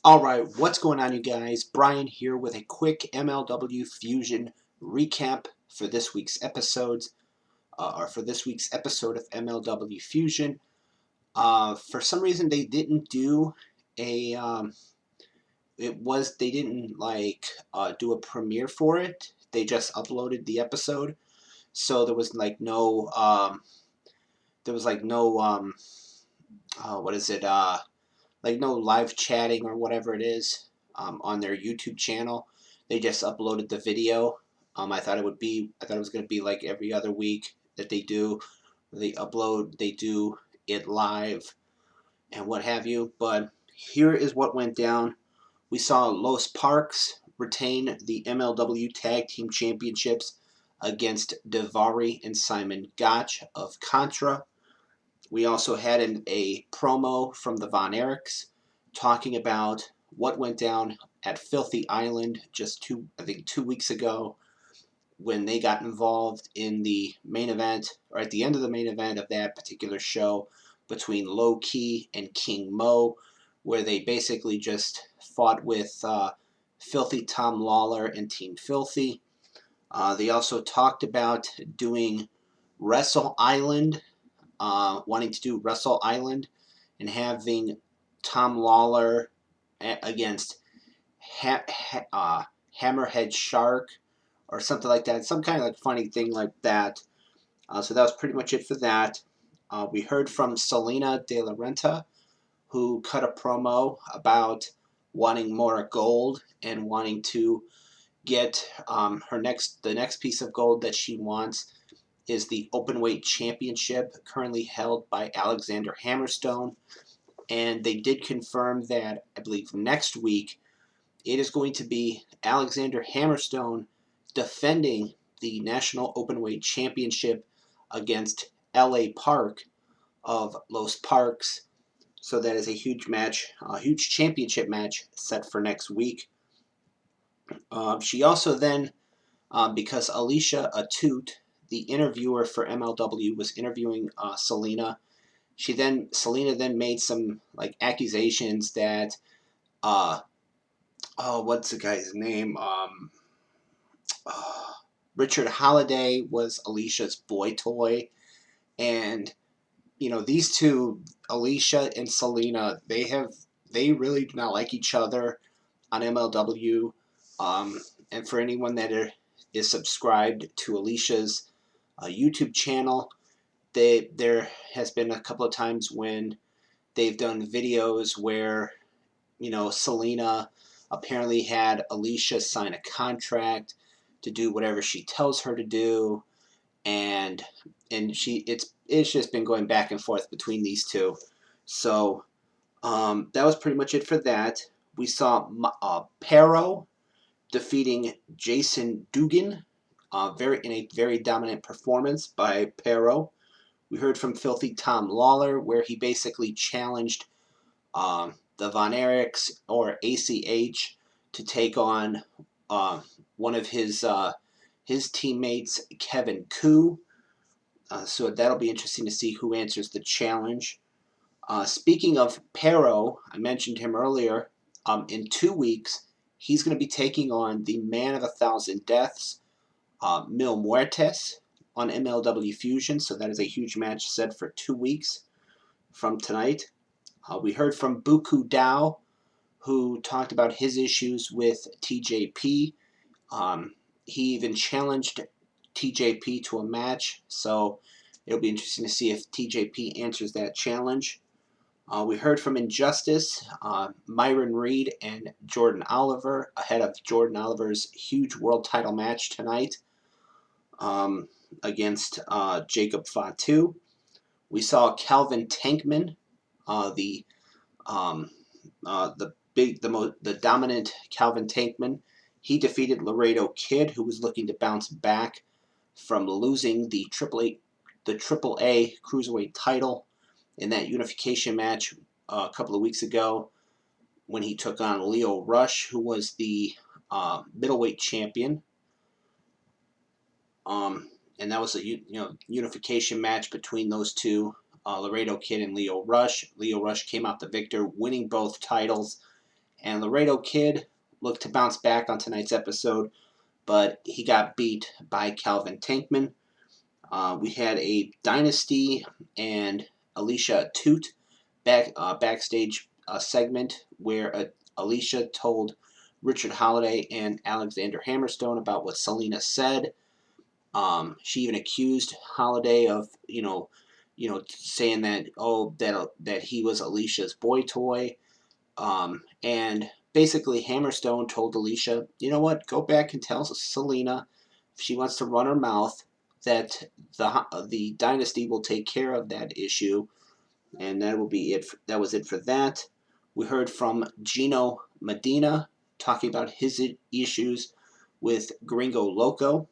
Alright, what's going on, you guys? Brian here with a quick MLW Fusion recap for this week's episodes, or for this week's episode of MLW Fusion. For some reason, they didn't do a, they didn't do a premiere for it. They just uploaded the episode, so there was what is it, like no live chatting or whatever it is on their YouTube channel. They just uploaded the video. I thought it was going to be like every other week that they do. They do it live and what have you. But here is what went down. We saw Los Parks retain the MLW Tag Team Championships against Daivari and Simon Gotch of Contra. We also had a promo from the Von Erichs talking about what went down at Filthy Island just 2 weeks ago when they got involved in the main event, or at the end of the main event of that particular show between Low Ki and King Mo, where they basically just fought with Filthy Tom Lawler and Team Filthy. They also talked about doing Wrestle Island, wanting to do Wrestle Island and having Tom Lawler against Hammerhead Shark or something like that. Some kind of like funny thing like that. So that was pretty much it for that. We heard from Selena De La Renta, who cut a promo about wanting more gold and wanting to get the next piece of gold that she wants is the Openweight Championship, currently held by Alexander Hammerstone. And they did confirm that, I believe, next week, it is going to be Alexander Hammerstone defending the National Openweight Championship against L.A. Park of Los Parks. So that is a huge match, a huge championship match set for next week. She also then, because Alicia Atout, the interviewer for MLW, was interviewing Selena. Selena then made some like accusations that what's the guy's name? Richard Holiday was Alicia's boy toy, and these two, Alicia and Selena, they really do not like each other on MLW. And for anyone that is subscribed to Alicia's YouTube channel, there has been a couple of times when they've done videos where Selena apparently had Alicia sign a contract to do whatever she tells her to do, and it's just been going back and forth between these two. So that was pretty much it for that. We saw Pero defeating Jason Dugan, in a very dominant performance by Pero. We heard from Filthy Tom Lawler, where he basically challenged the Von Erichs or ACH to take on one of his teammates, Kevin Koo. So that'll be interesting to see who answers the challenge. Speaking of Pero, I mentioned him earlier. In 2 weeks, he's going to be taking on the Man of 1,000 Deaths, Mil Muertes, on MLW Fusion. So that is a huge match set for 2 weeks from tonight. We heard from Buku Dao, who talked about his issues with TJP. He even challenged TJP to a match, so it'll be interesting to see if TJP answers that challenge. We heard from Injustice, Myron Reed and Jordan Oliver, ahead of Jordan Oliver's huge world title match tonight against Jacob Fatu. We saw Calvin Tankman, the dominant Calvin Tankman. He defeated Laredo Kid, who was looking to bounce back from losing the AAA Cruiserweight title in that unification match a couple of weeks ago when he took on Leo Rush, who was the middleweight champion. And that was a unification match between those two, Laredo Kid and Leo Rush. Leo Rush came out the victor, winning both titles, And Laredo Kid looked to bounce back on tonight's episode, but he got beat by Calvin Tankman. We had a Dynasty and Alicia Toot backstage segment where Alicia told Richard Holiday and Alexander Hammerstone about what Selena said. She even accused Holiday of saying that that he was Alicia's boy toy. And basically Hammerstone told Alicia, you know what, go back and tell Selena if she wants to run her mouth that the Dynasty will take care of that issue, and that will be it. That was it for that. We heard from Gino Medina talking about his issues with Gringo Loco.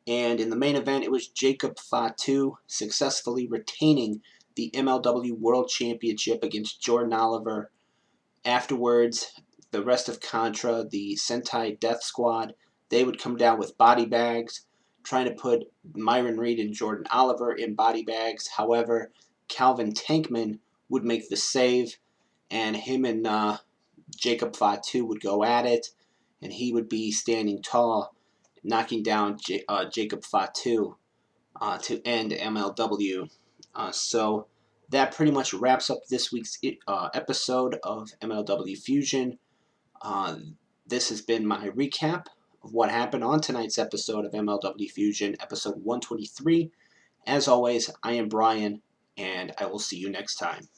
And in the main event, it was Jacob Fatu successfully retaining the MLW World Championship against Jordan Oliver. Afterwards, the rest of Contra, the Sentai Death Squad, they would come down with body bags, trying to put Myron Reed and Jordan Oliver in body bags. However, Calvin Tankman would make the save, and him and Jacob Fatu would go at it, and he would be standing tall, knocking down Jacob Fatu to end MLW. So that pretty much wraps up this week's episode of MLW Fusion. This has been my recap of what happened on tonight's episode of MLW Fusion, episode 123. As always, I am Brian, and I will see you next time.